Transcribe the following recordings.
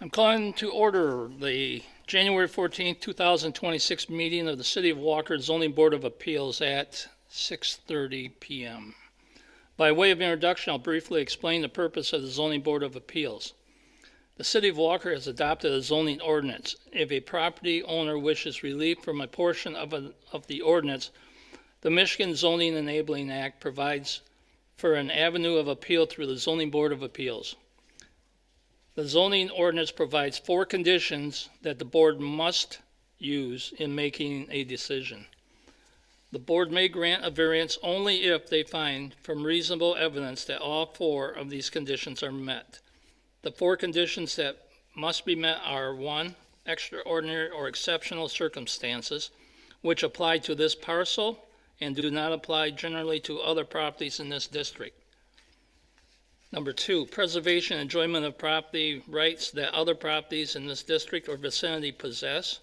I'm calling to order the January 14th, 2026 meeting of the City of Walker Zoning Board of Appeals at 6:30 p.m. By way of introduction, I'll briefly explain the purpose of the Zoning Board of Appeals. The City of Walker has adopted a zoning ordinance. If a property owner wishes relief from a portion of the ordinance, the Michigan Zoning Enabling Act provides for an avenue of appeal through the Zoning Board of Appeals. The zoning ordinance provides 4 conditions that the board must use in making a decision. The board may grant a variance only if they find from reasonable evidence that all 4 of these conditions are met. The 4 conditions that must be met are 1, extraordinary or exceptional circumstances, which apply to this parcel and do not apply generally to other properties in this district. Number 2, preservation and enjoyment of property rights that other properties in this district or vicinity possess.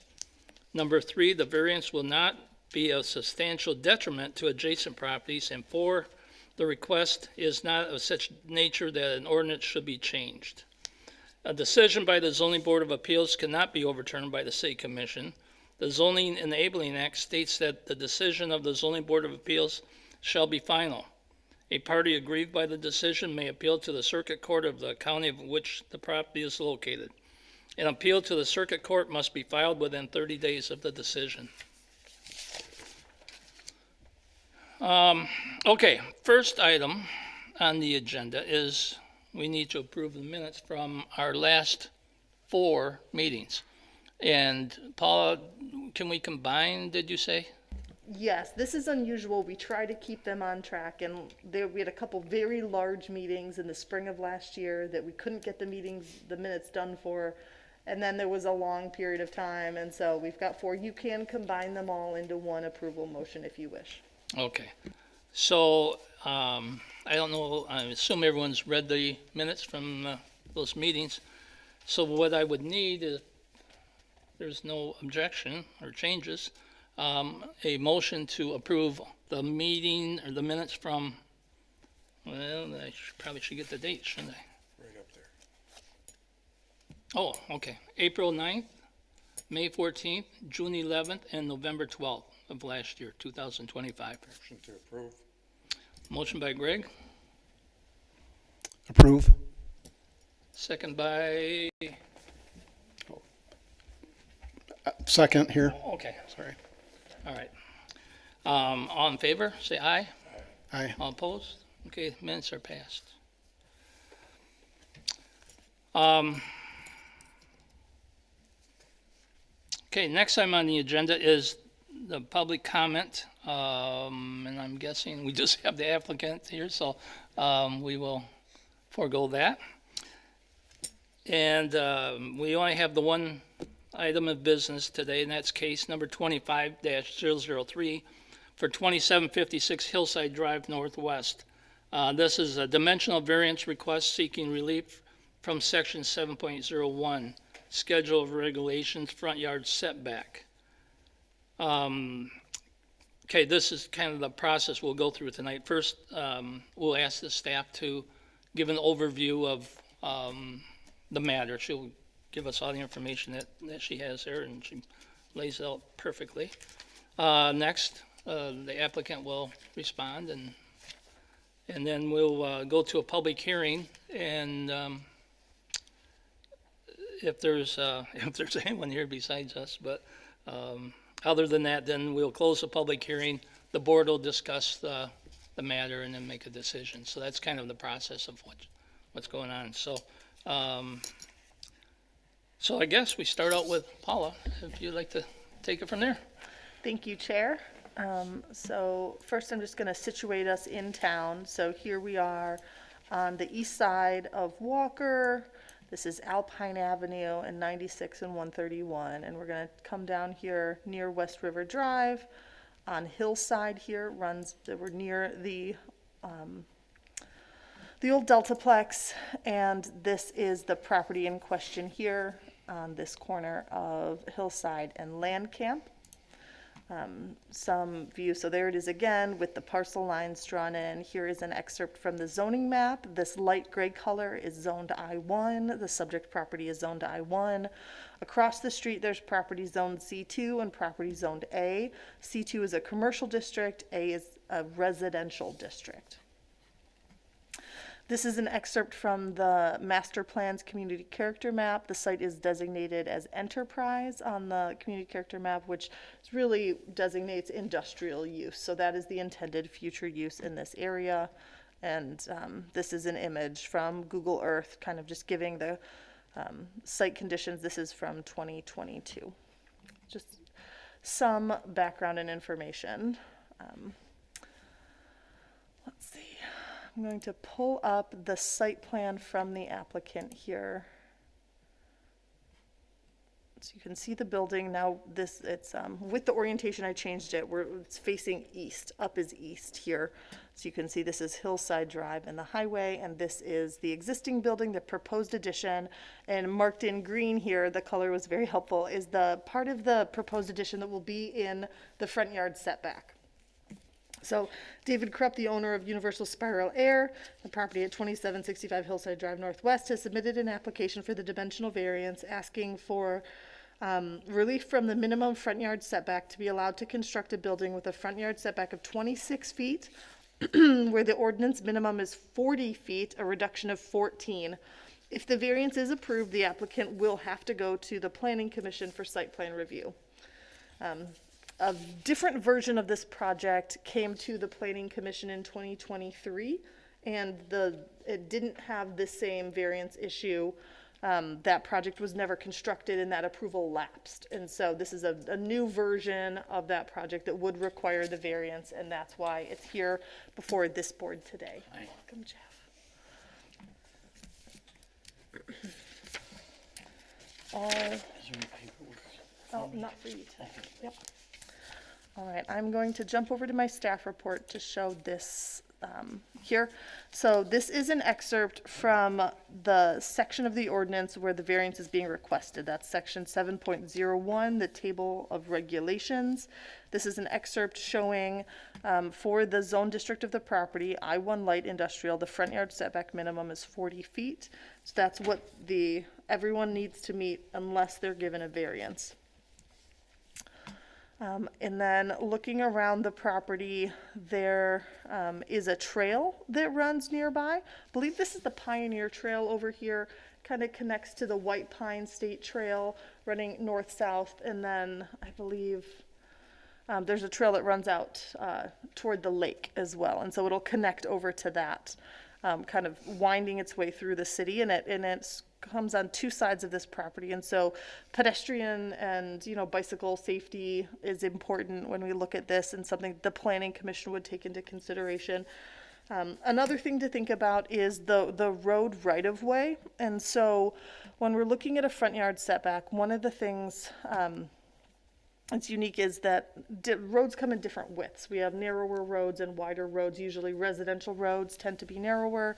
Number 3, the variance will not be a substantial detriment to adjacent properties. And 4, the request is not of such nature that an ordinance should be changed. A decision by the Zoning Board of Appeals cannot be overturned by the City Commission. The Zoning Enabling Act states that the decision of the Zoning Board of Appeals shall be final. A party aggrieved by the decision may appeal to the Circuit Court of the county of which the property is located. An appeal to the Circuit Court must be filed within 30 days of the decision. Okay, first item on the agenda is we need to approve the minutes from our last 4 meetings. And Paula, can we combine, did you say? Yes, this is unusual. We try to keep them on track, and we had a couple very large meetings in the spring of last year that we couldn't get the minutes done for, and then there was a long period of time, and so we've got 4. You can combine them all into one approval motion if you wish. Okay, so I don't know, I assume everyone's read the minutes from those meetings. So what I would need is, there's no objection or changes, a motion to approve the meeting or the minutes from, well, probably should get the date, shouldn't I? Right up there. Oh, okay. April 9th, May 14th, June 11th, and November 12th of last year, 2025. Motion to approve. Motion by Greg, Approve. second by, Second here. okay, sorry. All right. All in favor, say aye. Aye. All opposed? Okay, minutes are passed. Okay, next item on the agenda is the public comment, and I'm guessing we just have the applicant here, so we will forego that. And we only have the one item of business today, and that's case number 25-003 for 2756 Hillside Drive Northwest. This is a dimensional variance request seeking relief from section 7.01, Schedule of Regulations, front yard setback. Okay, this is kind of the process we'll go through tonight. First, we'll ask the staff to give an overview of the matter. She'll give us all the information that she has there, and she lays it out perfectly. Next, the applicant will respond, and then we'll go to a public hearing, and if there's anyone here besides us, but other than that, then we'll close the public hearing. The board will discuss the matter and then make a decision. So that's kind of the process of what's going on. So I guess we start out with Paula, if you'd like to take it from there. Thank you, Chair. So first I'm just going to situate us in town. So here we are on the east side of Walker. This is Alpine Avenue and 96 and 131. And we're going to come down here near West River Drive. On Hillside here we're near the old Deltaplex. And this is the property in question here on this corner of Hillside and Land Camp. some view. So there it is again with the parcel lines drawn in. Here is an excerpt from the zoning map. This light gray color is zoned I1. The subject property is zoned I1. Across the street, there's property zoned C2 and property zoned A. C2 is a commercial district. A is a residential district. This is an excerpt from the master plan's community character map. The site is designated as enterprise on the community character map, which really designates industrial use. So that is the intended future use in this area. And this is an image from Google Earth, kind of just giving the site conditions. This is from 2022. Just some background and information. Let's see. I'm going to pull up the site plan from the applicant here. So you can see the building now. It's with the orientation I changed it. It's facing east. Up is east here. So you can see this is Hillside Drive and the highway, and this is the existing building, the proposed addition. And marked in green here, the color was very helpful, is the part of the proposed addition that will be in the front yard setback. So David Krupp, the owner of Universal Spiral Air, the property at 2765 Hillside Drive Northwest, has submitted an application for the dimensional variance asking for relief from the minimum front yard setback to be allowed to construct a building with a front yard setback of 26 feet, where the ordinance minimum is 40 feet, a reduction of 14. If the variance is approved, the applicant will have to go to the Planning Commission for site plan review. A different version of this project came to the Planning Commission in 2023, and it didn't have the same variance issue. That project was never constructed and that approval lapsed. And so this is a new version of that project that would require the variance, and that's why it's here before this board today. Hi. Welcome, Jeff. Oh, not for you today. Yep. All right, I'm going to jump over to my staff report to show this here. So this is an excerpt from the section of the ordinance where the variance is being requested. That's section 7.01, the table of regulations. This is an excerpt showing for the zone district of the property, I1 light industrial, the front yard setback minimum is 40 feet. So that's what everyone needs to meet unless they're given a variance. And then looking around the property, there is a trail that runs nearby. I believe this is the Pioneer Trail over here, kind of connects to the White Pine State Trail running north-south. And then I believe there's a trail that runs out toward the lake as well. And so it'll connect over to that, kind of winding its way through the city. And it's comes on two sides of this property, and so pedestrian and bicycle safety is important when we look at this, and something the Planning Commission would take into consideration. Another thing to think about is the road right-of-way, and so when we're looking at a front yard setback, one of the things that's unique is that roads come in different widths. We have narrower roads and wider roads. Usually residential roads tend to be narrower.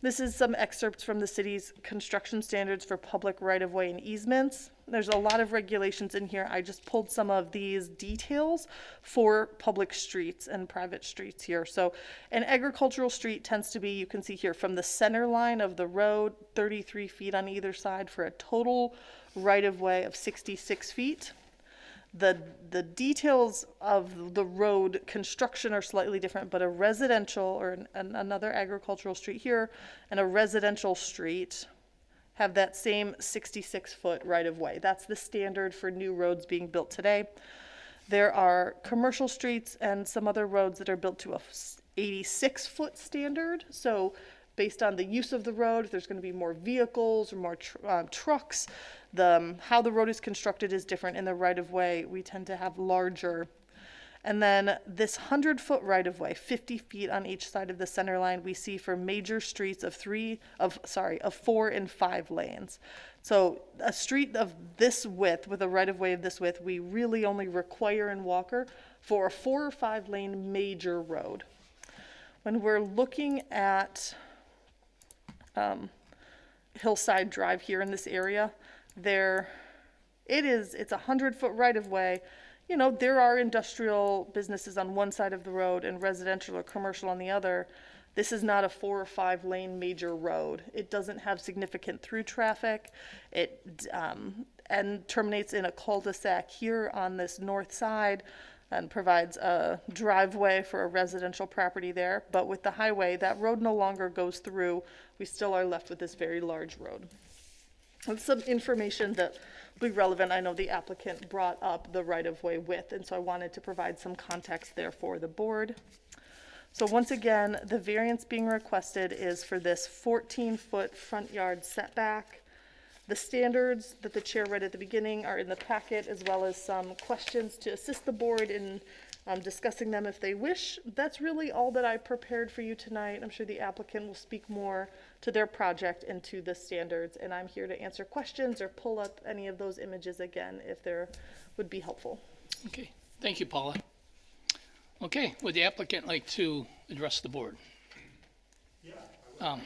This is some excerpts from the city's construction standards for public right-of-way and easements. There's a lot of regulations in here. I just pulled some of these details for public streets and private streets here. So an agricultural street tends to be, you can see here, from the center line of the road, 33 feet on either side for a total right-of-way of 66 feet. The details of the road construction are slightly different, but a residential or another agricultural street here and a residential street have that same 66-foot right-of-way. That's the standard for new roads being built today. There are commercial streets and some other roads that are built to a 86-foot standard. So based on the use of the road, if there's going to be more vehicles or more trucks, how the road is constructed is different. In the right-of-way, we tend to have larger. And then this 100-foot right-of-way, 50 feet on each side of the center line, we see for major streets of 4 and 5 lanes. So a street of this width, with a right-of-way of this width, we really only require in Walker for a 4 or 5 lane major road. When we're looking at Hillside Drive here in this area, it's a 100-foot right-of-way. you know, there are industrial businesses on one side of the road and residential or commercial on the other. This is not a 4 or 5 lane major road. It doesn't have significant through traffic. It and terminates in a cul-de-sac here on this north side and provides a driveway for a residential property there. But with the highway, that road no longer goes through. We still are left with this very large road. That's some information that will be relevant. I know the applicant brought up the right-of-way width, and so I wanted to provide some context there for the board. So once again, the variance being requested is for this 14-foot front yard setback. The standards that the chair read at the beginning are in the packet, as well as some questions to assist the board in discussing them if they wish. That's really all that I prepared for you tonight. I'm sure the applicant will speak more to their project and to the standards, and I'm here to answer questions or pull up any of those images again if there would be helpful. Okay, thank you, Paula. Okay, would the applicant like to address the board? Yeah, Um,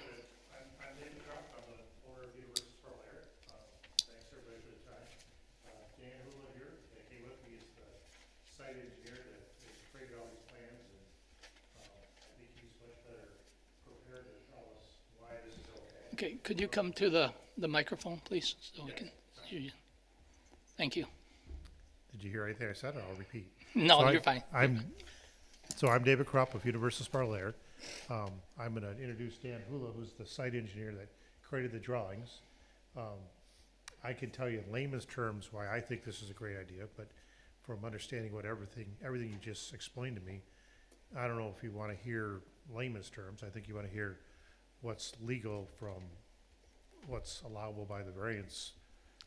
I'm David Krupp, I'm the owner of University of Berlin. Thanks everybody for the time. Dan Hula here, that came with me, is the site engineer that has created all these plans, and I think he's much better prepared to tell us why this is okay. Okay, could you come to the microphone, please, so we can hear you? Thank you. Did you hear anything I said, or I'll repeat? No, So you're fine. I'm David Krupp of University of Sparlair. I'm going to introduce Dan Hula, who's the site engineer that created the drawings. I can tell you in layman's terms why I think this is a great idea, but from understanding what everything you just explained to me, I don't know if you want to hear layman's terms. I think you want to hear what's legal from what's allowable by the variance.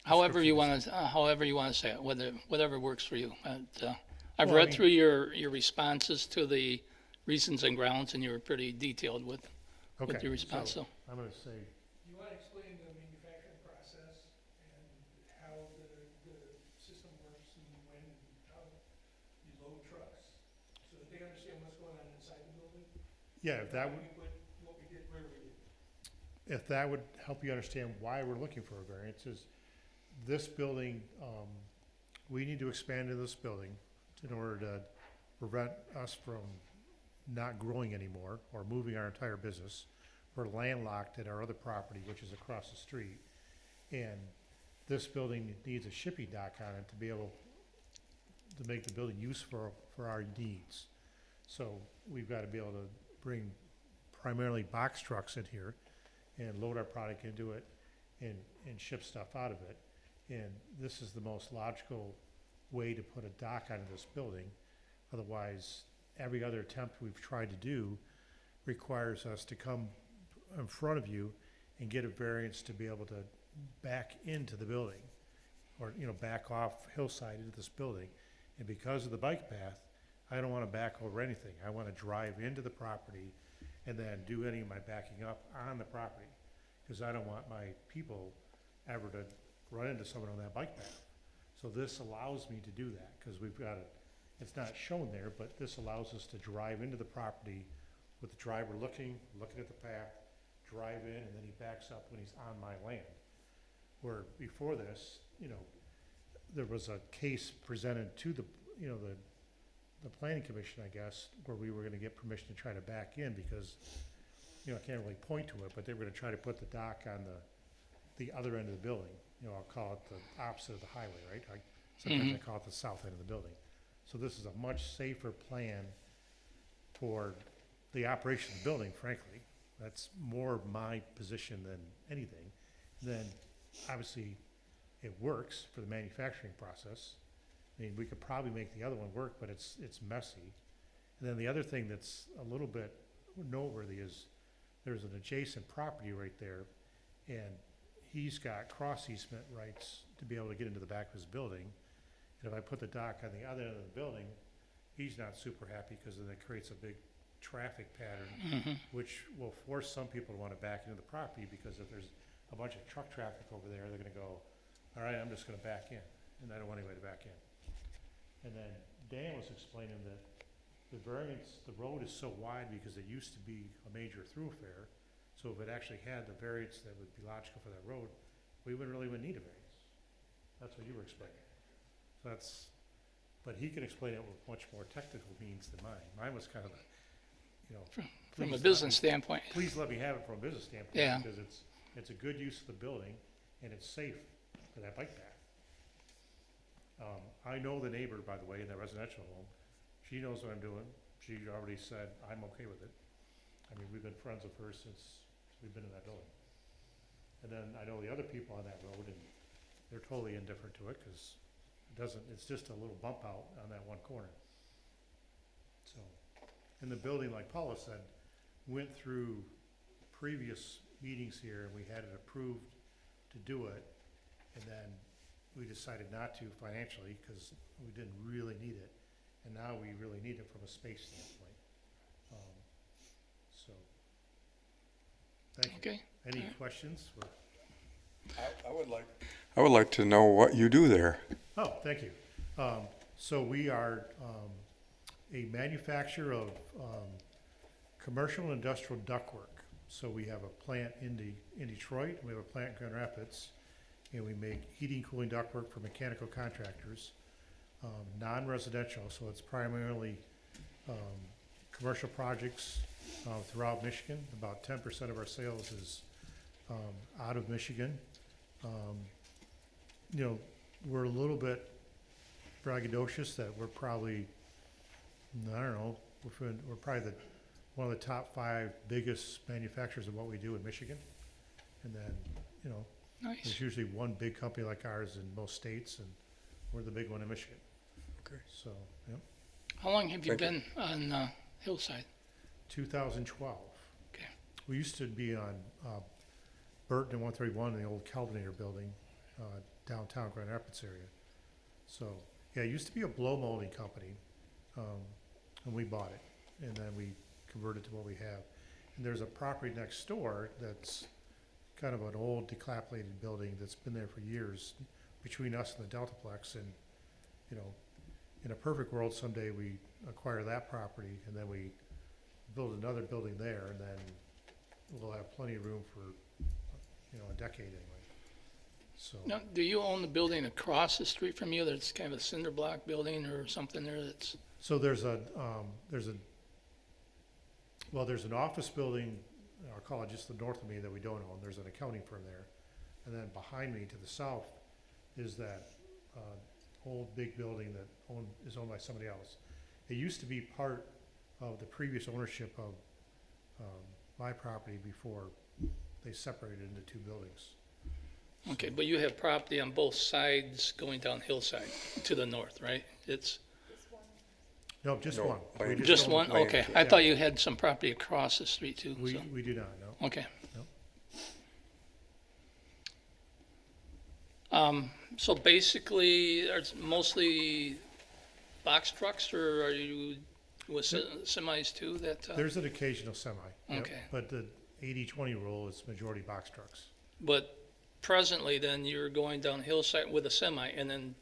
However you want to say it, whatever works for you. I've Well, I read mean- through your responses to the reasons and grounds, and you were pretty detailed with Okay, your response, so. I'm going to say, You want to explain the manufacturing process and how the system works and when and how you load trucks, so that they understand what's going on inside the building? yeah, if that How would, we put what we did, where we did. if that would help you understand why we're looking for a variance, is this building, we need to expand into this building in order to prevent us from not growing anymore or moving our entire business. We're landlocked at our other property, which is across the street. And this building needs a shipping dock on it to be able to make the building useful for our needs. So we've got to be able to bring primarily box trucks in here and load our product into it and ship stuff out of it. And this is the most logical way to put a dock onto this building. Otherwise, every other attempt we've tried to do requires us to come in front of you and get a variance to be able to back into the building, or, back off Hillside into this building. And because of the bike path, I don't want to back over anything. I want to drive into the property and then do any of my backing up on the property, because I don't want my people ever to run into someone on that bike path. So this allows me to do that, because we've got it's not shown there, but this allows us to drive into the property with the driver looking at the path, drive in, and then he backs up when he's on my land. Where before this, there was a case presented to the planning commission, I guess, where we were gonna get permission to try to back in, because, I can't really point to it, but they were gonna try to put the dock on the other end of the building. I'll call it the opposite of the highway, right? Sometimes I call it the south end of the building. So this is a much safer plan for the operation of the building, frankly. That's more my position than anything. Then, obviously, it works for the manufacturing process. I mean, we could probably make the other one work, but it's messy. And then the other thing that's a little bit noteworthy is there's an adjacent property right there, and he's got cross easement rights to be able to get into the back of his building. And if I put the dock on the other end of the building, he's not super happy, because then it creates a big traffic pattern, which will force some people to want to back into the property, because if there's a bunch of truck traffic over there, they're going to go, all right, I'm just going to back in, and I don't want anybody to back in. And then Dan was explaining that the variance, the road is so wide because it used to be a major thoroughfare. So if it actually had the variance that would be logical for that road, we wouldn't really need a variance. That's what you were explaining. So but he can explain it with much more technical means than mine. Mine was kind of, From a please let business me- standpoint. Please let me have it from a business standpoint. Yeah. Because it's a good use of the building, and it's safe for that bike path. I know the neighbor, by the way, in that residential home. She knows what I'm doing. She already said, I'm okay with it. I mean, we've been friends with her since we've been in that building. And then I know the other people on that road, and they're totally indifferent to it, because it's just a little bump out on that one corner. So, and the building, like Paula said, went through previous meetings here, and we had it approved to do it, and then we decided not to financially, because we didn't really need it, and now we really need it from a space standpoint. So, thank you. Okay. Any questions? I would like to know what you do there. Oh, thank you. So we are a manufacturer of commercial and industrial ductwork. So we have a plant in Detroit, we have a plant in Grand Rapids, and we make heating, cooling ductwork for mechanical contractors, non-residential, so it's primarily commercial projects throughout Michigan. About 10% of our sales is out of Michigan. We're a little bit braggadocious that we're probably, I don't know, we're probably one of the top 5 biggest manufacturers of what we do in Michigan. And then, Nice. there's usually one big company like ours in most states, and we're the big one in Michigan. Okay. So, yeah, How long have you Thank been on Hillside? 2012. Okay. We used to be on Burton and 131 in the old Kelvinator building, downtown Grand Rapids area. So, yeah, it used to be a blow molding company, and we bought it, and then we converted to what we have. And there's a property next door that's kind of an old decapitated building that's been there for years between us and the Deltaplex. And, in a perfect world, someday we acquire that property, and then we build another building there, and then we'll have plenty of room for, a decade anyway. So, Now, do you own the building across the street from you that's kind of a cinder block building or something there that's, so there's an office building, I'll call it just the north of me, that we don't own. There's an accounting firm there. And then behind me to the south is that old big building that is owned by somebody else. It used to be part of the previous ownership of my property before they separated into 2 buildings. okay, but you have property on both sides going down Hillside to the north, right? It's No, just No, one. We land. just own- one? land, Okay, yeah. I thought you had some property across the street too, We so, do not, no. okay. No. So basically, it's mostly box trucks, or are you with semis too that, There's an occasional semi. Yep. Okay. But the 80-20 rule is majority box trucks. but presently then you're going down Hillside with a semi and then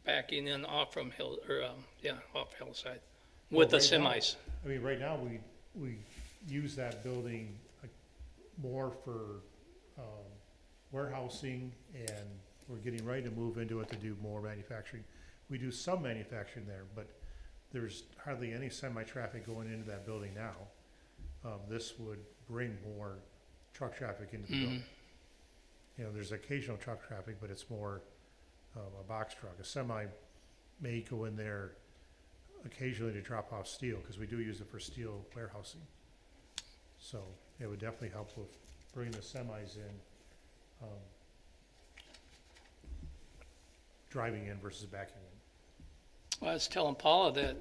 backing in off from off Hillside with the Well, right now- semis? I mean, right now, we use that building more for warehousing, and we're getting ready to move into it to do more manufacturing. We do some manufacturing there, but there's hardly any semi-traffic going into that building now. This would bring more truck traffic into the building. There's occasional truck traffic, but it's more a box truck. A semi may go in there occasionally to drop off steel, because we do use it for steel warehousing. So it would definitely help with bringing the semis in, driving in versus backing in. Well, I was telling Paula that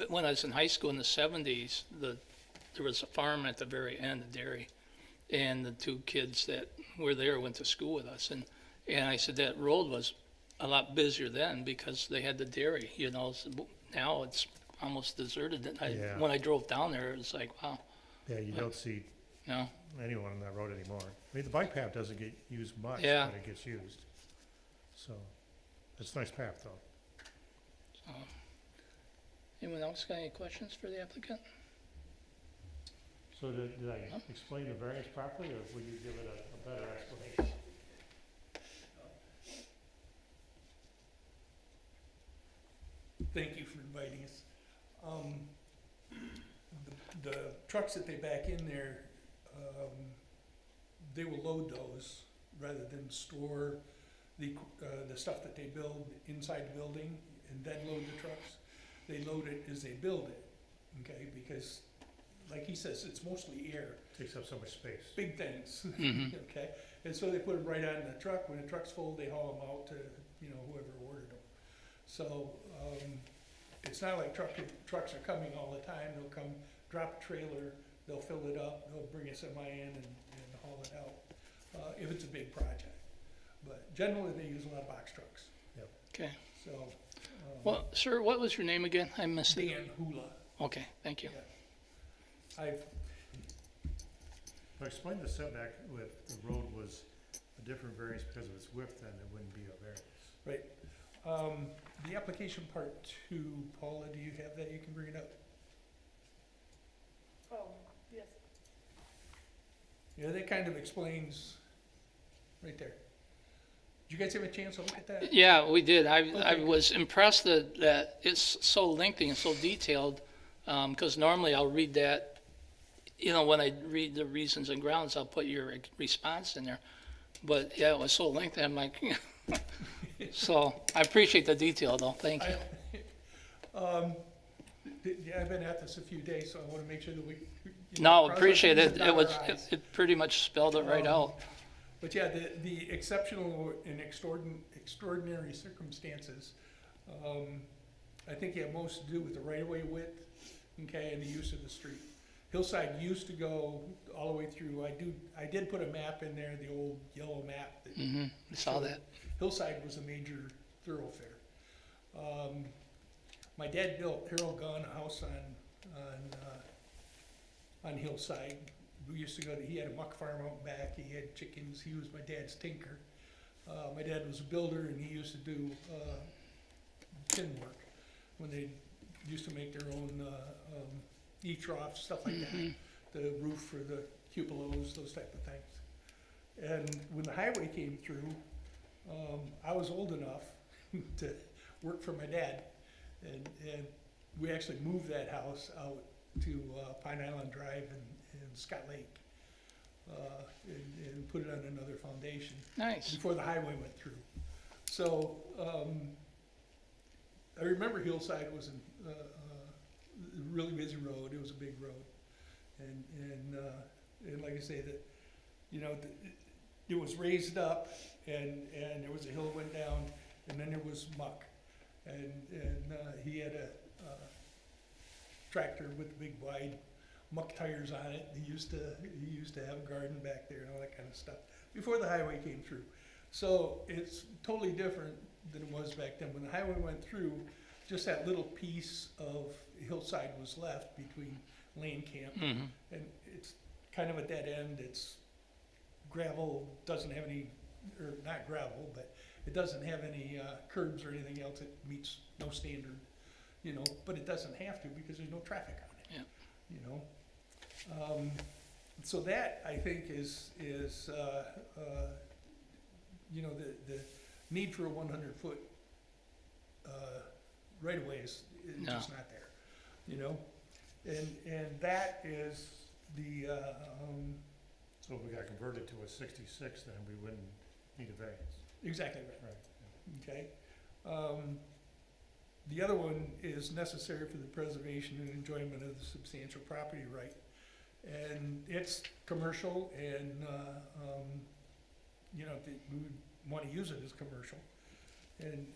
when I was in high school in the 70s, there was a farm at the very end, a dairy, and the 2 kids that were there went to school with us, and I said that road was a lot busier then because they had the dairy, so now it's almost deserted. Yeah. When I drove down there, it was like, wow, Yeah, you don't see no, anyone on that road anymore. I mean, the bike path doesn't get used much, Yeah. but it gets used. So, it's a nice path, though. anyone else got any questions for the applicant? So did I explain the variance properly, or will you give it a better explanation? Thank you for inviting us. The trucks that they back in there, they will load those rather than store the stuff that they build inside the building and then load the trucks. They load it as they build it, okay? Because, like he says, it's mostly air, Takes up so much space. big things, Mhm. okay? And so they put them right on the truck. When the truck's full, they haul them out to, whoever ordered them. So, it's not like trucks are coming all the time. They'll come, drop a trailer, they'll fill it up, they'll bring a semi in and haul it out, if it's a big project. But generally, they use a lot of box trucks, Okay. so. Well, sir, what was your name again? I missed it. Dan Hula, Okay, thank you. I've, But explain the setback with the road was a different variance because of its width, then it wouldn't be a variance. right. The application part two, Paula, do you have that? You can bring it up. Oh, yes. Yeah, that kind of explains, right there. Did you guys have a chance to look at that? Yeah, we did. I Okay. was impressed that it's so lengthy and so detailed, because normally I'll read that, when I read the reasons and grounds, I'll put your response in there. But yeah, it was so lengthy, I'm like, so I appreciate the detail though, thank you. Yeah, I've been at this a few days, so I want to make sure that we. No, cross our appreciate T's it. and It dot was, our I's. it pretty much spelled it right out. But yeah, the exceptional and extraordinary circumstances, I think have most to do with the right-of-way width, okay, and the use of the street. Hillside used to go all the way through, I did put a map in there, the old yellow map. That Mm-hmm, I saw showed that. Hillside was a major thoroughfare. My dad built Harold Gunn a house on Hillside. We used to go to, he had a muck farm out back, he had chickens, he was my dad's tinker. My dad was a builder and he used to do, tin work when they used to make their own, E-troughs, stuff like that. The roof for the cupolas, those type of things. And when the highway came through, I was old enough to work for my dad. And we actually moved that house out to, Pine Island Drive in Scott Lake. And put it on another foundation Nice. before the highway went through. So, I remember Hillside was a really busy road, it was a big road. And like I say, it was raised up and there was a hill that went down and then there was muck. And he had a tractor with big wide muck tires on it. He used to have a garden back there and all that kind of stuff before the highway came through. So it's totally different than it was back then. When the highway went through, just that little piece of Hillside was left between Lane Camp. Mhm. And it's kind of a dead end. It's gravel, doesn't have any, or not gravel, but it doesn't have any curbs or anything else. It meets no standard, but it doesn't have to because there's no traffic on it. Yep. So that, I think, is the need for a 100-foot right-of-way is No. just not there, And that is the, So if we got converted to a 66, then we wouldn't need a variance. exactly right. Right. Okay. The other one is necessary for the preservation and enjoyment of the substantial property right. And it's commercial and, we would want to use it as commercial. And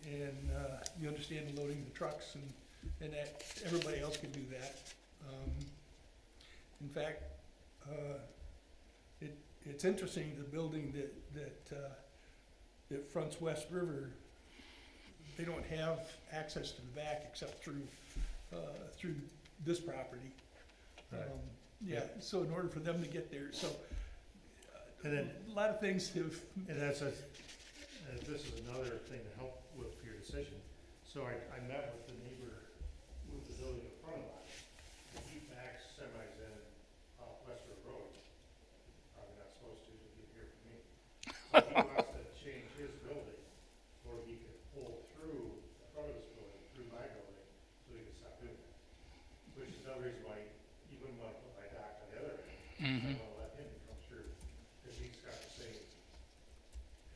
you understand loading the trucks and that everybody else can do that. In fact, it's interesting, the building that fronts West River, they don't have access to the back except through this property. Right. Yeah, so in order for them to get there, so And then, a lot of things have, and this is another thing to help with your decision. So I met with the neighbor with the building in front of us. He backs semis in off Western Road. Probably not supposed to, if you hear from me. But he wants to change his building, or he could pull through the front of his building, through my building, Mm-hmm. I wanna let him come through, cause he's got the same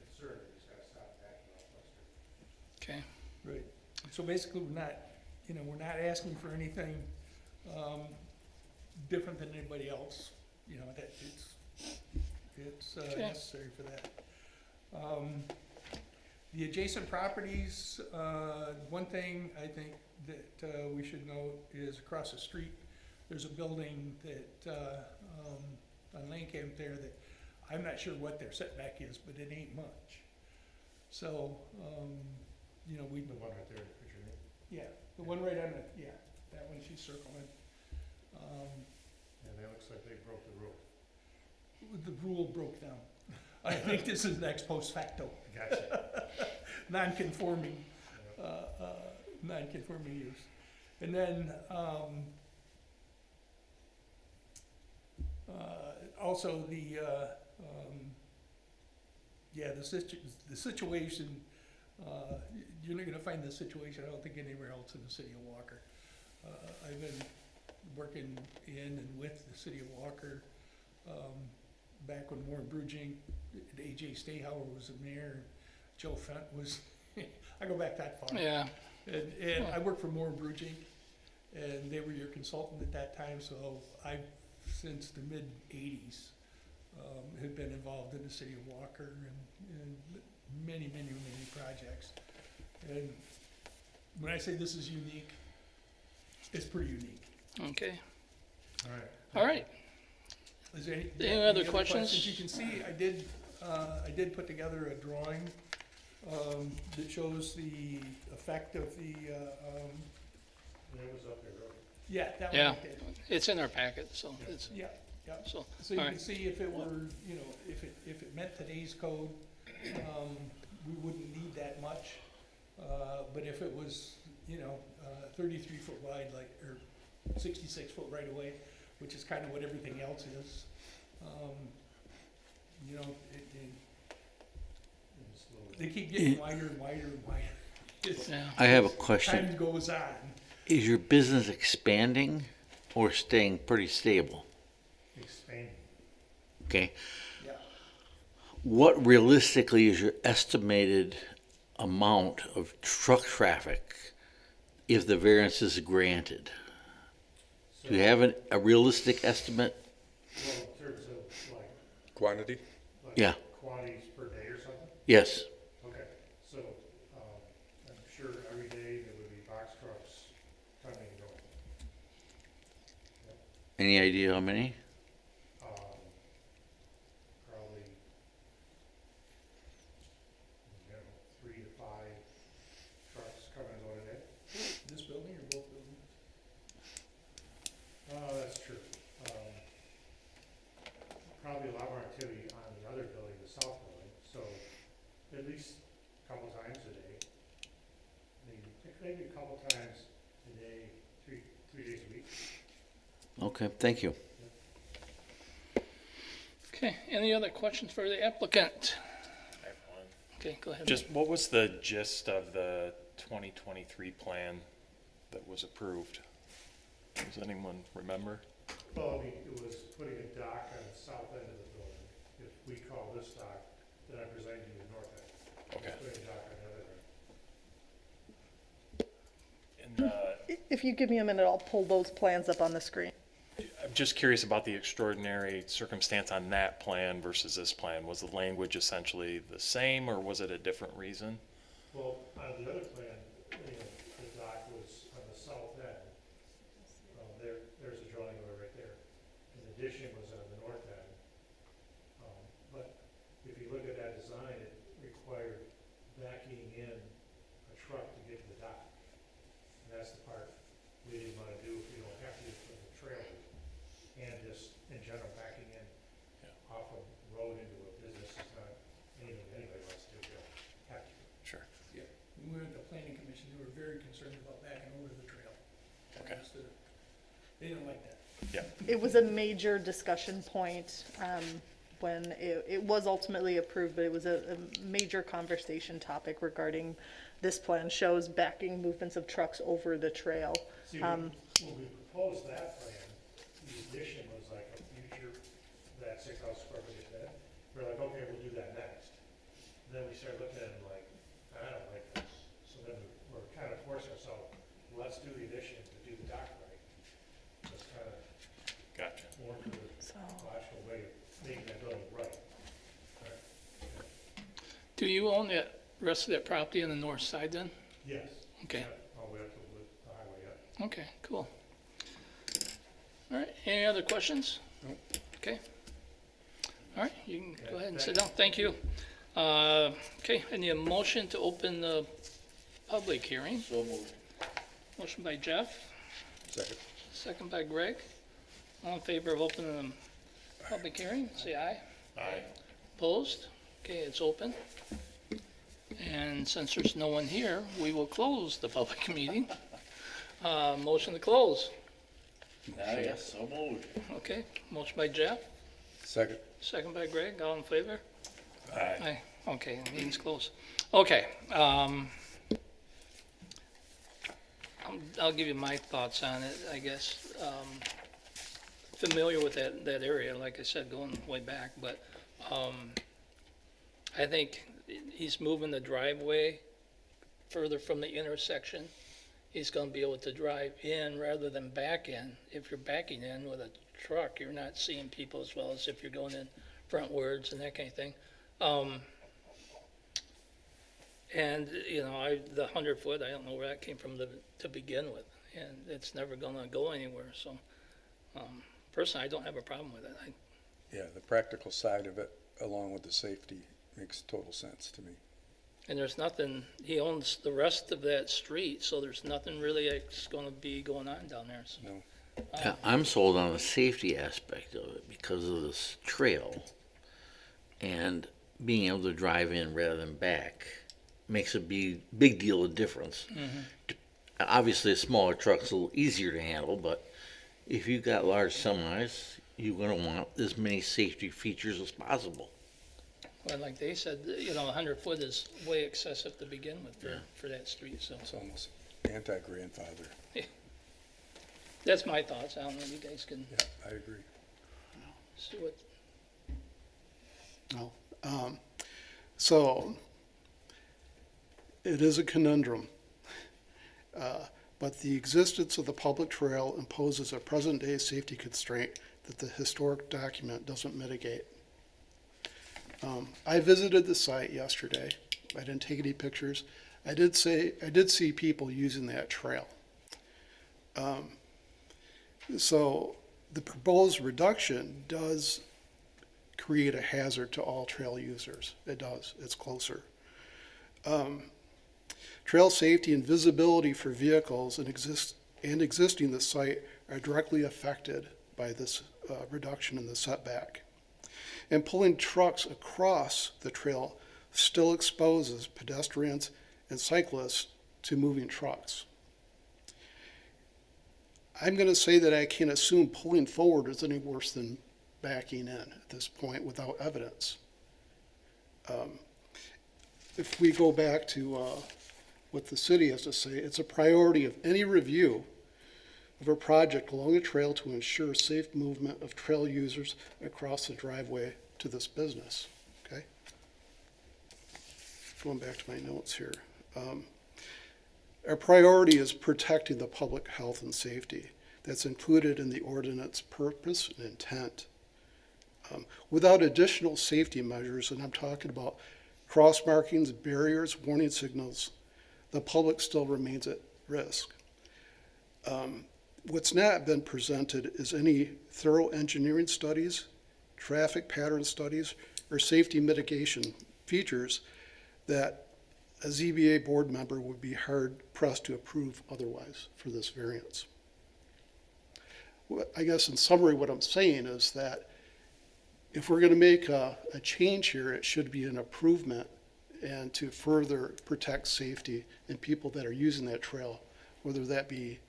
concern, he's gotta stop backing off Western. Okay. Right. So basically, we're not asking for anything, different than anybody else, that it's Okay. necessary for that. The adjacent properties, one thing I think that, we should note is across the street, there's a building that, on Lane Camp there that I'm not sure what their setback is, but it ain't much. So, we, The one right there in the picture, right? yeah, the one right on the, yeah, that one she's circling. And it looks like they broke the rule. The rule broke down. I think this is an ex post facto, Gotcha. non-conforming, Yeah. non-conforming use. And then, also the situation, you're not gonna find this situation, I don't think, anywhere else in the city of Walker. I've been working in and with the city of Walker, back when Warren Brugink, AJ Stayhauer was the mayor, Joe Fent was, I go back that far. Yeah. And I worked for Warren Brugink, and they were your consultant at that time, so I, since the mid-eighties, have been involved in the city of Walker and many, many, many projects. And when I say this is unique, it's pretty unique. Okay. All right. All right. Is there Any other questions? You can see, I did put together a drawing, that shows the effect of the, That was up there, right? yeah, that one Yeah. right there. It's in our packet, so it's, Yeah, yeah. so, So you all can right. see if it were, if it met today's code, we wouldn't need that much. But if it was, 33 foot wide, or 66 foot right away, which is kind of what everything else is, they keep getting wider and wider and wider. It's- Yeah. I have a Time question. goes on. Is your business expanding or staying pretty stable? Expanding. Okay. Yeah. What realistically is your estimated amount of truck traffic if the variance is granted? Do you have a realistic estimate? Well, in terms of Quantity? Yeah. quantities per day or something? Yes. Okay, so, I'm sure every day there would be box trucks coming and going. Any idea how many? Probably, 3 to 5 trucks coming and going a day. This building or both buildings? That's true. Probably a lot more activity on the other building, the south building, so at least a couple times a day. Maybe a couple times a day, three days a week. Okay, thank you. Okay, any other questions for the applicant? I have one. Okay, go ahead. Just what was the gist of the 2023 plan that was approved? Does anyone remember? Well, I mean, it was putting a dock on the south end of the building. If we call this dock, then I present you the north end. Okay. Putting a dock on the other end. And If you give me a minute, I'll pull those plans up on the screen. I'm just curious about the extraordinary circumstance on that plan versus this plan. Was the language essentially the same, or was it a different reason? Well, on the other plan, the dock was on the south end. There's a drawing of it right there. And the addition was on the north end. But if you look at that design, it required backing in a truck to get to the dock. And that's the part we didn't want to do if we don't have to for the trailer. And just in general, backing in off a road into a business is not anything anybody wants to do. They don't have to. Sure. Yeah. When we were at the planning commission, they were very concerned about backing over the trail. Okay. They didn't like that. Yeah. It was a major discussion point when it was ultimately approved, but it was a major conversation topic regarding this plan shows backing movements of trucks over the trail. See, when we proposed that plan, the addition was like a future we're like, okay, we'll do that next. Then we started looking at it like, I don't like this. So then we're kind of forcing ourselves, let's do the addition to do the dock right. That's kind of Gotcha. more to the So, logical way of making that building right. Do you own that rest of that property on the north side then? Yes. Okay, Yeah, all the way up to the highway, yeah. okay, cool. All right, any other questions? Okay. All right, you can go ahead and sit down, thank you. Okay, I need a motion to open the public hearing. So moved. Motion by Jeff, Second. second by Greg. All in favor of opening the public hearing, say aye. Aye. Opposed? Okay, it's open. And since there's no one here, we will close the public meeting. Motion to close. Yes, so moved. Okay, motion by Jeff, Second. second by Greg, all in favor? Aye. Aye. Okay, meeting's closed. Okay, I'll give you my thoughts on it, I guess. Familiar with that area, like I said, going way back, but, I think he's moving the driveway further from the intersection. He's gonna be able to drive in rather than back in. If you're backing in with a truck, you're not seeing people as well as if you're going in frontwards and that kind of thing. And, you know, the 100-foot, I don't know where that came from to begin with, and it's never gonna go anywhere, so, personally, I don't have a problem with it. Yeah, the practical side of it, along with the safety, makes total sense to me. And there's nothing, he owns the rest of that street, so there's nothing really that's gonna be going on down there, so. No. Yeah, I'm sold on the safety aspect of it because of this trail. And being able to drive in rather than back makes a big deal of difference. Obviously, a smaller truck's a little easier to handle, but if you've got large semis, you're gonna want as many safety features as possible. Well, like they said, you know, 100-foot is way excessive to begin with for that street, so. It's almost anti-grandfather. That's my thoughts, I don't know, you guys can Yeah, I agree. see what, No. So it is a conundrum. But the existence of the public trail imposes a present-day safety constraint that the historic document doesn't mitigate. I visited the site yesterday. I didn't take any pictures. I did see people using that trail. So the proposed reduction does create a hazard to all trail users. It does. It's closer. Trail safety and visibility for vehicles and existing the site are directly affected by this reduction in the setback. And pulling trucks across the trail still exposes pedestrians and cyclists to moving trucks. I'm going to say that I can't assume pulling forward is any worse than backing in at this point without evidence. If we go back to what the city has to say, it's a priority of any review of a project along a trail to ensure safe movement of trail users across the driveway to this business, okay? Going back to my notes here. Our priority is protecting the public health and safety. That's included in the ordinance purpose and intent. Without additional safety measures, and I'm talking about cross markings, barriers, warning signals, the public still remains at risk. What's not been presented is any thorough engineering studies, traffic pattern studies, or safety mitigation features that a ZBA board member would be hard pressed to approve otherwise for this variance. I guess in summary, what I'm saying is that if we're going to make a change here, it should be an improvement and to further protect safety and people that are using that trail, whether that be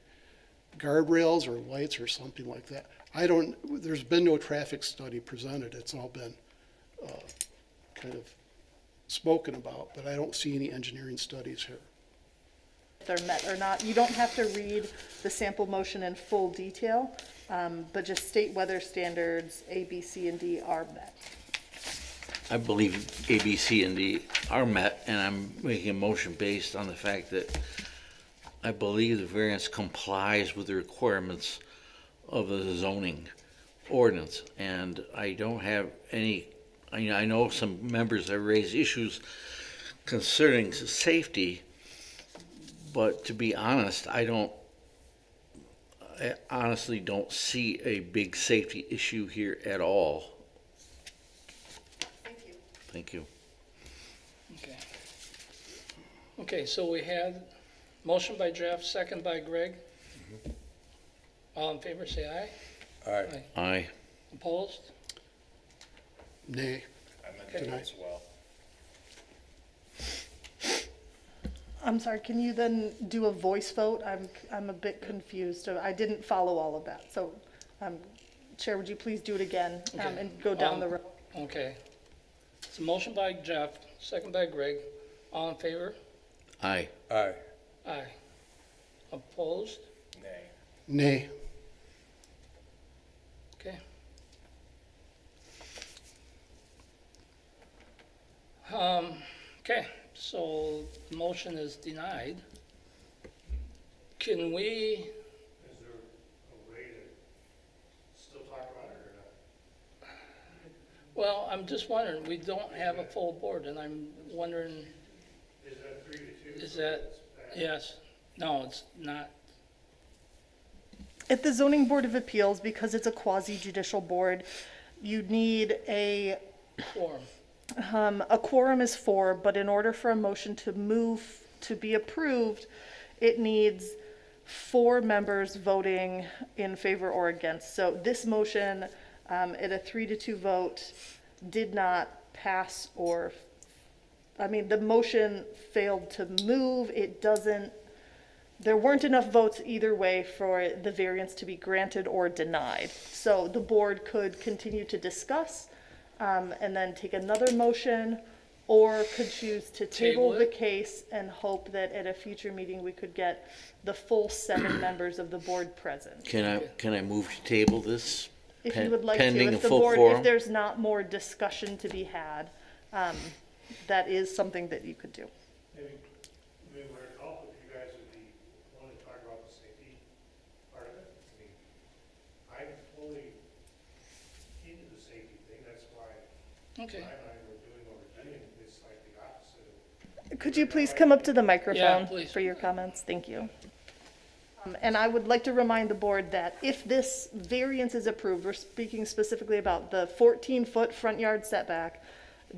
guardrails or lights or something like that. There's been no traffic study presented. It's all been kind of spoken about, but I don't see any engineering studies here. if they're met or not. You don't have to read the sample motion in full detail, but just state whether standards A, B, C, and D are met. I believe A, B, C, and D are met, and I'm making a motion based on the fact that I believe the variance complies with the requirements of the zoning ordinance, and I don't have any, I know some members have raised issues concerning safety, but to be honest, I honestly don't see a big safety issue here at all. Thank you. Thank you. Okay. Okay, so we had motion by Jeff, second by Greg. All in favor, say aye. All right, Aye. Opposed? Nay. I meant Okay. that as well. I'm sorry, can you then do a voice vote? I'm a bit confused. I didn't follow all of that. So, Chair, would you please do it again Okay. and go down the row? Okay. It's a motion by Jeff, second by Greg. All in favor? Aye. aye. Aye. Opposed? Nay. Nay. Okay. Okay, so the motion is denied. Can we, Is there a way to still talk about it or not? well, I'm just wondering, we don't have a full board, and I'm wondering, Is that 3-2? is that, yes, no, it's not. At the Zoning Board of Appeals, because it's a quasi-judicial board, you need a quorum is 4, but in order for a motion to move to be approved, it needs 4 members voting in favor or against. So this motion, at a 3-2 vote, did not pass the motion failed to move. There weren't enough votes either way for the variance to be granted or denied. So the board could continue to discuss, and then take another motion, or could choose to table Table the it. case and hope that at a future meeting we could get the full 7 members of the board present. Can I move to table this? If you would like to, Pending a if the full board, quorum? if there's not more discussion to be had, that is something that you could do. Maybe would it help if you guys would be willing to talk about the safety part of it? I mean, I'm fully into the safety thing, that's why Okay. Brian and I were doing what we're doing, it's like the opposite of Could you please come up to the microphone please. for your comments? Thank you. And I would like to remind the board that if this variance is approved, we're speaking specifically about the 14-foot front yard setback,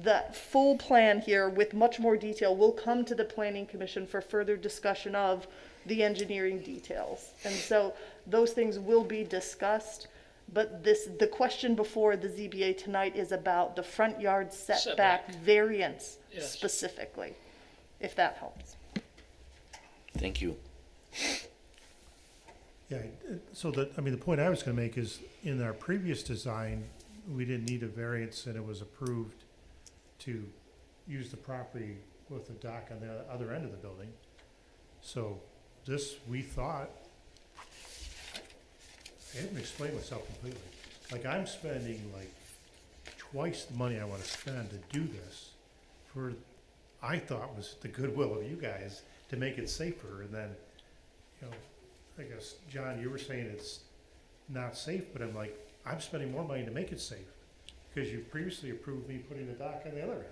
the full plan here with much more detail will come to the Planning Commission for further discussion of the engineering details. And so those things will be discussed, but the question before the ZBA tonight is about the front yard setback Setback. variance Yes. specifically, if that helps. Thank you. Yeah, so the point I was gonna make is, in our previous design, we didn't need a variance and it was approved to use the property with the dock on the other end of the building. So this, we thought, I haven't explained myself completely. Like, I'm spending like twice the money I wanna spend to do this for, I thought was the goodwill of you guys to make it safer, and then, you know, I guess, John, you were saying it's not safe, but I'm like, I'm spending more money to make it safe, because you previously approved me putting the dock on the other end.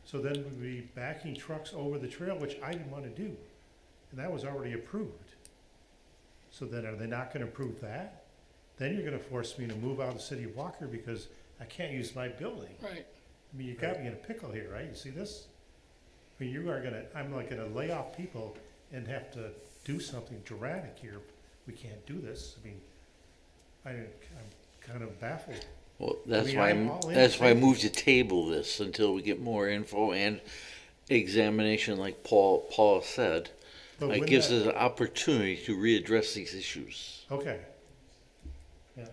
So then we'd be backing trucks over the trail, which I didn't wanna do, and that was already approved. So then are they not gonna approve that? Then you're gonna force me to move out of the city of Walker because I can't use my building. Right. I mean, you got me in a pickle here, right? You see this? I mean, you are gonna, I'm like gonna lay off people and have to do something dramatic here. We can't do this. I mean, I'm kind of baffled. Well, that's mean, why, I'm all in that's why I favor. moved to table this until we get more info and examination, like Paul said. But It wouldn't gives that- us an opportunity to readdress these issues. Okay. Yeah.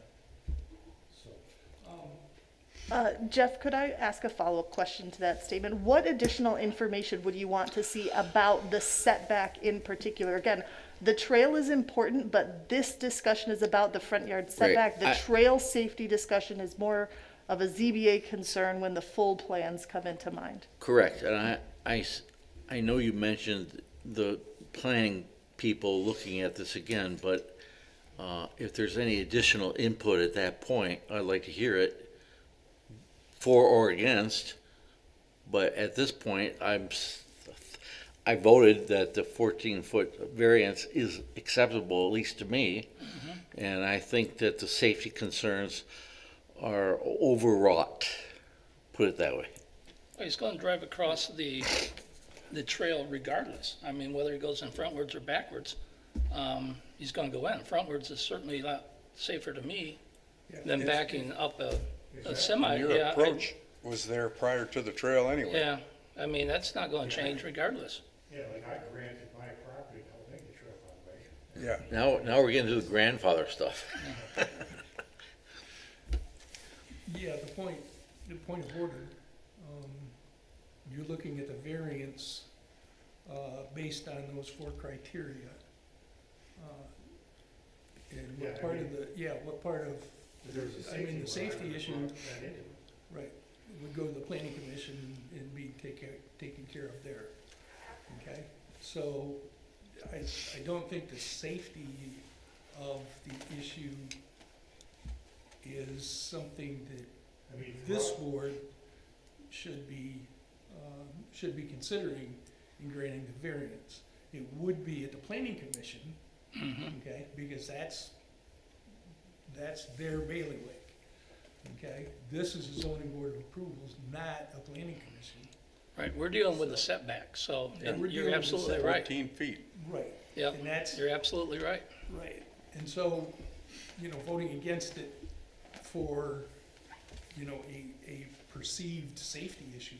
So, Jeff, could I ask a follow-up question to that statement? What additional information would you want to see about the setback in particular? Again, the trail is important, but this discussion is about the front yard setback. The I- trail safety discussion is more of a ZBA concern when the full plans come into mind. Correct, and I know you mentioned the planning people looking at this again, but if there's any additional input at that point, I'd like to hear it, for or against. But at this point, I voted that the 14-foot variance is acceptable, at least to me. And I think that the safety concerns are overwrought, put it that way. Well, he's gonna drive across the trail regardless. I mean, whether he goes in frontwards or backwards, he's gonna go in. Frontwards is certainly a lot safer to me than backing up a semi. Your Yeah, approach was there prior to the trail anyway. Yeah, I mean, that's not gonna change regardless. Yeah, like I granted my property, I'll make the trail by the way. Yeah. Now we're getting to the grandfather stuff. Yeah, the point of order, you're looking at the variance, based on those 4 criteria. And Yeah, what I part of mean- what part of, There's a I mean, the safety requirement issue, that anyway. right, would go to the planning commission and be taken care of there, okay? So, I don't think the safety of the issue is something that I mean, this board should be considering in granting the variance. It would be at the planning commission, okay, because that's their bailiwick, okay? This is a zoning board of approvals, not a planning commission. Right, we're dealing with the setback, so and We're you're dealing with the absolutely setback. right. 14 feet. Right. Yep, And that's, you're absolutely right. right, and so, voting against it for, a perceived safety issue,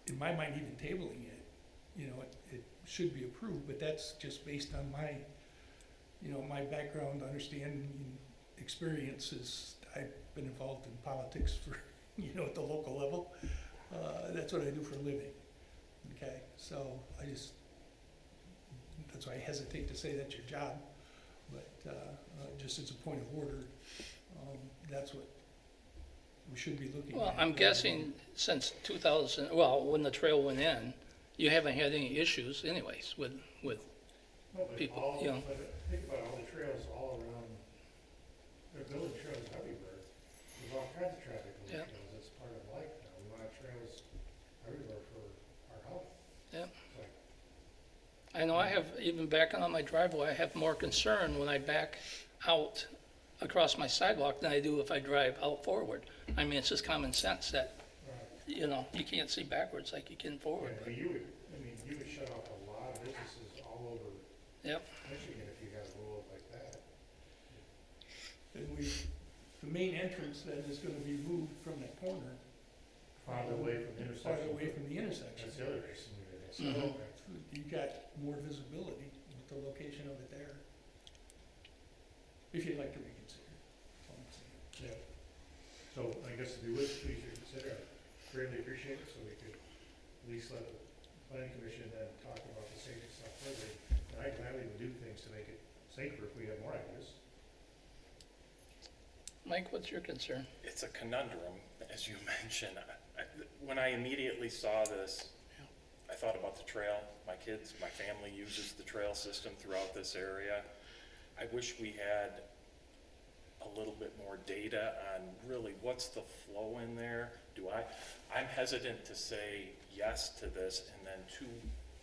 in my mind, even tabling it, it should be approved, but that's just based on my, my background, understanding, experiences. I've been involved in politics for, at the local level. That's what I do for a living, okay? So that's why I hesitate to say that's your job, but just as a point of order, that's what we should be looking at. Well, I'm guessing since 2000, well, when the trail went in, you haven't had any issues anyways with No, but people, all- you know. But think about all the trails all around, they're building trails everywhere. There's all kinds of traffic on the Yeah. trails, it's part of life now, we want trails everywhere for our health. Yeah. Like, I know I have, even backing on my driveway, I have more concern when I back out across my sidewalk than I do if I drive out forward. I mean, it's just common sense that, you can't see backwards like you can forward. yeah, but you would shut off a lot of businesses all over Yep, Michigan if you had a rule like that. And the main entrance then is gonna be moved from that corner, Farther away from the intersection. farther away from the intersection. That's the other reason we did it. So, Mhm. You got more visibility with the location of it there. If you'd like to reconsider. That's all I'm saying. yeah. So I guess if you would please reconsider, I'd greatly appreciate it, so we could at least let the planning commission then talk about the safety stuff further. And I gladly would do things to make it safer if we have more ideas. Mike, what's your concern? It's a conundrum, as you mentioned. When I immediately saw this, I thought about the trail. My kids, my family uses the trail system throughout this area. I wish we had a little bit more data on really what's the flow in there. I'm hesitant to say yes to this and then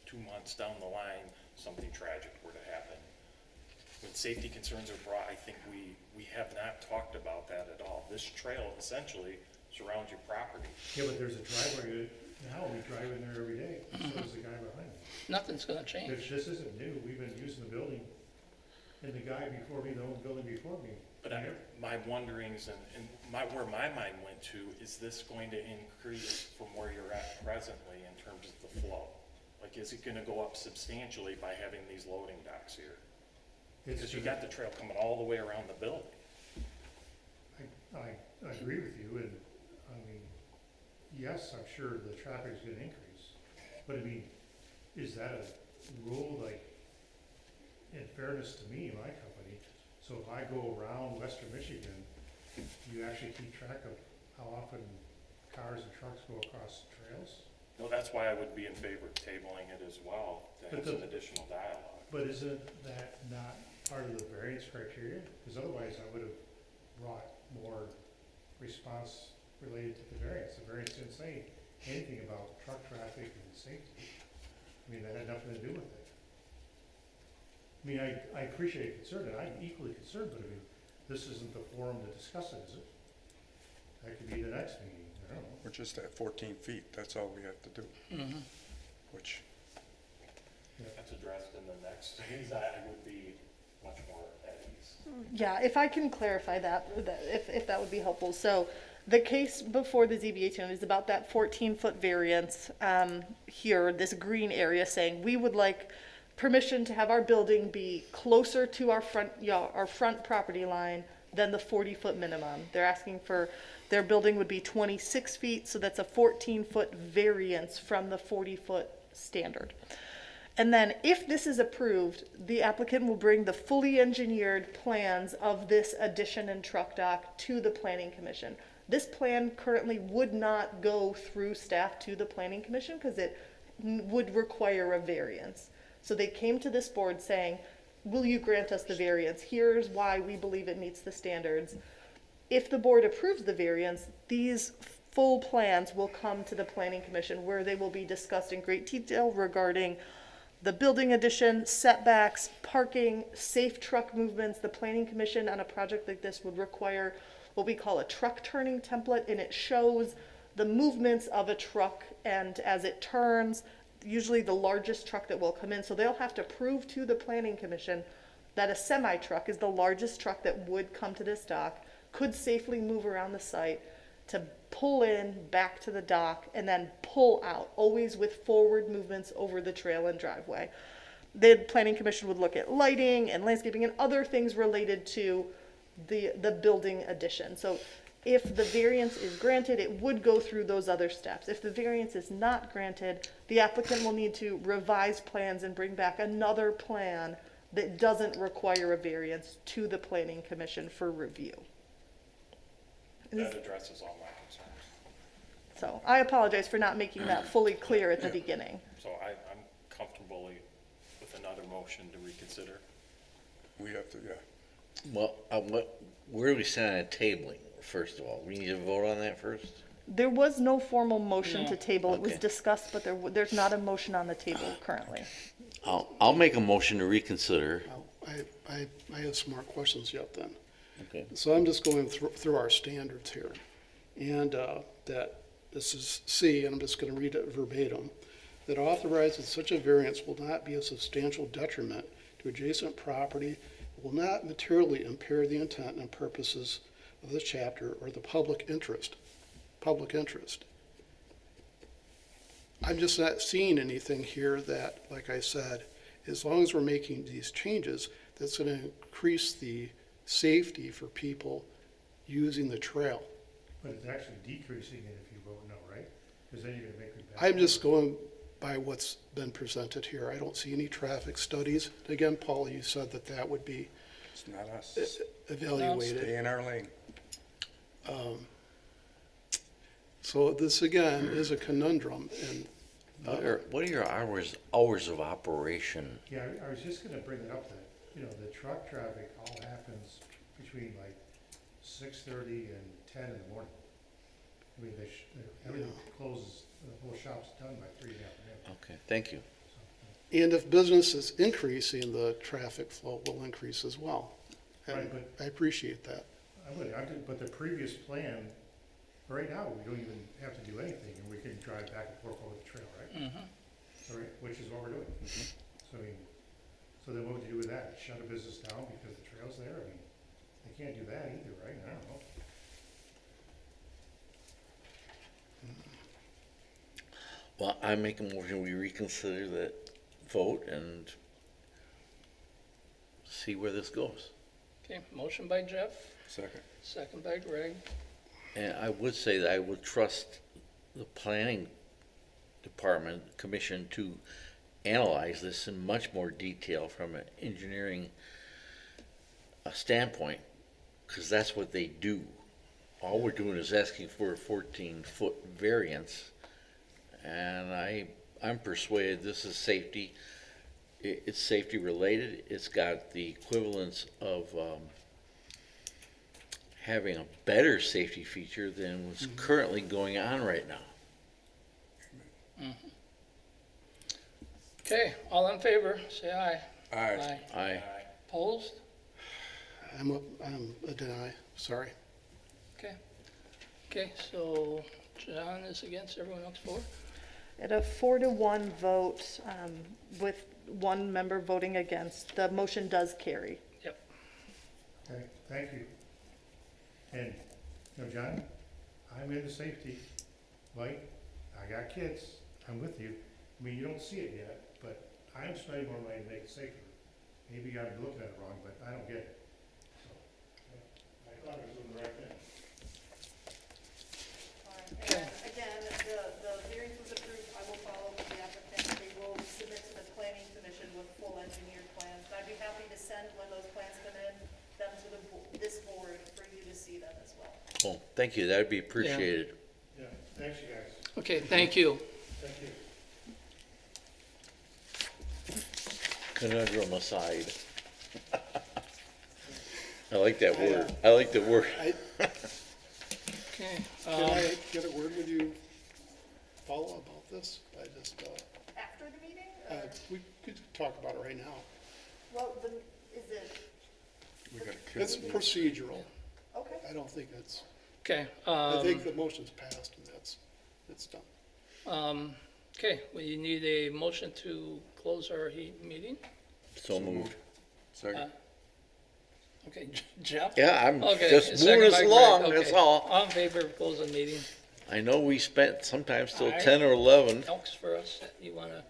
two months down the line, something tragic were to happen. When safety concerns are brought, I think we have not talked about that at all. This trail essentially surrounds your property. Yeah, but there's a driveway, now we drive in there every day, so does the guy behind me. Nothing's gonna change. This isn't new, we've been using the building, and the guy before me, the old building before me. But my wonderings and where my mind went to, is this going to increase from where you're at presently in terms of the flow? Like, is it gonna go up substantially by having these loading docks here? Because you got the trail coming all the way around the building. I agree with you, and, I mean, yes, I'm sure the traffic is gonna increase, but I mean, is that a rule, like, in fairness to me, my company, so if I go around Western Michigan do you actually keep track of how often cars and trucks go across trails? No, that's why I would be in favor of tabling it as well, to have But some additional dialogue. But isn't that not part of the variance criteria? Because otherwise I would have brought more response related to the variance. The variance didn't say anything about truck traffic and safety. I mean, that had nothing to do with it. I mean, I appreciate your concern, and I'm equally concerned, but I mean, this isn't the forum to discuss it, is it? That could be the next meeting, I don't know. We're just at 14 feet, that's all we have to do, which, That's addressed in the next phase, I would be much more at ease. Yeah, if I can clarify that, if that would be helpful. So the case before the ZBA tonight is about that 14-foot variance here, this green area, saying we would like permission to have our building be closer to our front property line than the 40-foot minimum. They're asking for, their building would be 26 feet, so that's a 14-foot variance from the 40-foot standard. And then if this is approved, the applicant will bring the fully engineered plans of this addition and truck dock to the planning commission. This plan currently would not go through staff to the planning commission because it would require a variance. So they came to this board saying, will you grant us the variance? Here's why we believe it meets the standards. If the board approves the variance, these full plans will come to the planning commission where they will be discussed in great detail regarding the building addition, setbacks, parking, safe truck movements. The planning commission on a project like this would require what we call a truck turning template, and it shows the movements of a truck and as it turns, usually the largest truck that will come in. So they'll have to prove to the planning commission that a semi truck is the largest truck that would come to this dock, could safely move around the site to pull in back to the dock and then pull out, always with forward movements over the trail and driveway. The planning commission would look at lighting and landscaping and other things related to the building addition. So if the variance is granted, it would go through those other steps. If the variance is not granted, the applicant will need to revise plans and bring back another plan that doesn't require a variance to the planning commission for review. That addresses all my concerns. So I apologize for not making that fully clear at the beginning. So I'm comfortable with another motion to reconsider. we have to, yeah. Well, where do we stand on tabling, first of all? We need to vote on that first? There was no formal motion to No. table. It was Okay. discussed, but there's not a motion on the table currently. I'll make a motion to reconsider. I have some more questions yet then. Okay. So I'm just going through our standards here. And that this is C, and I'm just going to read it verbatim, that authorizes such a variance will not be a substantial detriment to adjacent property, will not materially impair the intent and purposes of this chapter or the public interest. Public interest. I'm just not seeing anything here that, like I said, as long as we're making these changes, that's going to increase the safety for people using the trail. But it's actually decreasing it if you vote no, right? Because then you're gonna make it back. I'm just going by what's been presented here. I don't see any traffic studies. Again, Paul, you said that that would be It's not us. evaluated. Stay in our lane. So this again is a conundrum, and What are your hours of operation? Yeah, I was just gonna bring it up that, the truck traffic all happens between like 6:30 and 10 in the morning. I mean, everything closes, the whole shop's done by 3 in the afternoon. Okay, thank you. and if business is increasing, the traffic flow will increase as well. And Right, but- I appreciate that. But the previous plan, right now, we don't even have to do anything, and we can drive back and forth over the trail, right? All right, which is what we're doing. So I mean, so then what would you do with that? Shut a business down because the trail's there? I mean, they can't do that either, right? I don't know. Well, I make a motion, we reconsider that vote and see where this goes. Okay, motion by Jeff, Second. second by Greg. And I would say that I would trust the planning department, commission to analyze this in much more detail from an engineering standpoint, because that's what they do. all we're doing is asking for a 14-foot variance. And I'm persuaded this is safety. It's safety related. It's got the equivalence of having a better safety feature than what's currently going on right now. Okay, all in favor, say aye. Aye. Aye. Opposed? I'm a deny, sorry. Okay, so John is against, everyone else for? At a 4-1 vote, with one member voting against, the motion does carry. Yep. Okay, thank you. And, you know, John, I'm into safety. Mike, I got kids, I'm with you. I mean, you don't see it yet, but I'm spending more money to make it safer. Maybe I'm looking at it wrong, but I don't get it. So, I thought it was doing the right thing. And again, the variance was approved, I will follow with the applicant, they will submit to the planning commission with full engineered plans. I'd be happy to send, when those plans come in, them to this board for you to see them as well. Oh, thank you. That'd be appreciated. Yeah, thanks, you guys. Okay, thank you. Thank you. Conundrum aside. I like that word. I like the word. Okay, Can I get a word with you, Paula, about this? After the meeting? We could talk about it right now. Well, is it, We got It's kids. procedural. okay. I don't think it's, okay. I think the motion's passed and it's done. Okay, we need a motion to close our meeting. So moved. Second. Okay, Jeff? Yeah, I'm Okay, just second moving by us Greg, along, okay. that's all. All in favor of closing the meeting? I know we spent sometimes till Aye. 10 or 11. Elks for us, you wanna